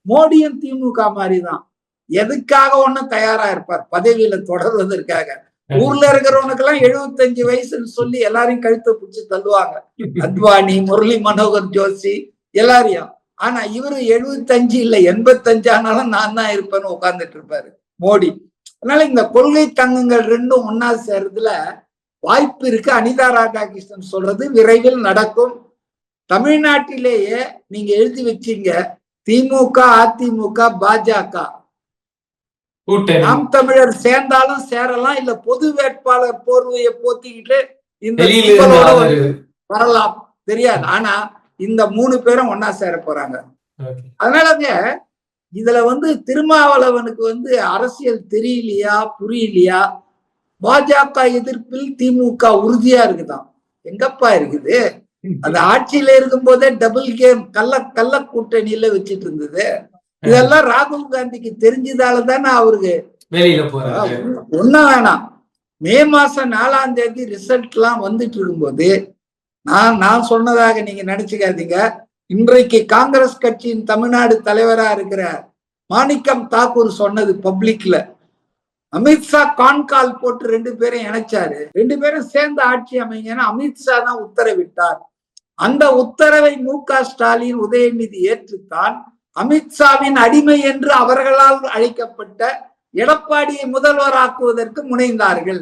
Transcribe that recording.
மோடியும் திமுக மாதிரிதான், எதுக்காக ஒண்ணும் தயாரா இருப்பார், பதவியில தொடர்வதற்காக. ஊர்ல இருக்கிறவனுக்கு எல்லாம் 75 வயசுன்னு சொல்லி எல்லாரையும் கழுத்தை பிடிச்சு தள்ளுவாங்க, அத்வானி, முரளி மனோகர் ஜோஷி எல்லாரையும். ஆனா இவரு 75 இல்ல 85 ஆனாலும் நான் தான் இருப்பேன்னு உட்கார்ந்துட்டு இருப்பாரு மோடி. அதனால இந்த கொள்கை தங்கங்கள் ரெண்டும் ஒன்னா சேர்றதுல வாய்ப்பு இருக்கு. அனிதா ராதாகிருஷ்ணன் சொல்றது விரைவில் நடக்கும். தமிழ்நாட்டிலேயே நீங்க எழுதி வச்சீங்க, திமுக, அதிமுக, பாஜக, நாம் தமிழர் சேர்ந்தாலும் சேரலாம், இல்ல பொது வேட்பாளர் போர்வையை போத்திக்கிட்டு இந்த வரலாம், தெரியாது. ஆனா இந்த 3 பேரும் ஒன்னா சேர போறாங்க. அதனாலங்க இதுல திருமாவளவனுக்கு அரசியல் தெரியலையா புரியலையா, பாஜக எதிர்ப்பில் திமுக உறுதியா இருக்குதான். எங்கப்பா இருக்குது? அந்த ஆட்சியில இருக்கும் போதே டபுள் கேம் கள்ள கூட்டணியில வச்சிட்டு இருந்தது. இதெல்லாம் ராகுல் காந்திக்கு தெரிஞ்சதாலதானே அவருக்கு ஒன்னும் வேணாம். மே மாசம் 4ஆம் தேதி ரிசல்ட் எல்லாம் வந்துட்டு இருக்கும்போது நான் சொன்னதாக நீங்க நினைச்சுக்காதீங்க. இன்றைக்கு காங்கிரஸ் கட்சியின் தமிழ்நாடு தலைவரா இருக்கிற மாணிக்கம் தாக்கூர் சொன்னது பப்ளிக்ல, அமித்ஷா கான்கால் போட்டு 2 பேரும் இணைச்சாரு, 2 பேரும் சேர்ந்து ஆட்சி அமைங்கன்னு அமித்ஷா தான் உத்தரவிட்டார். அந்த உத்தரவை மு.க. ஸ்டாலின், உதயநிதி ஏற்றுத்தான் அமித்ஷாவின் அடிமை என்று அவர்களால் அழைக்கப்பட்ட எடப்பாடியை முதல்வராக்குவதற்கு முனைந்தார்கள்.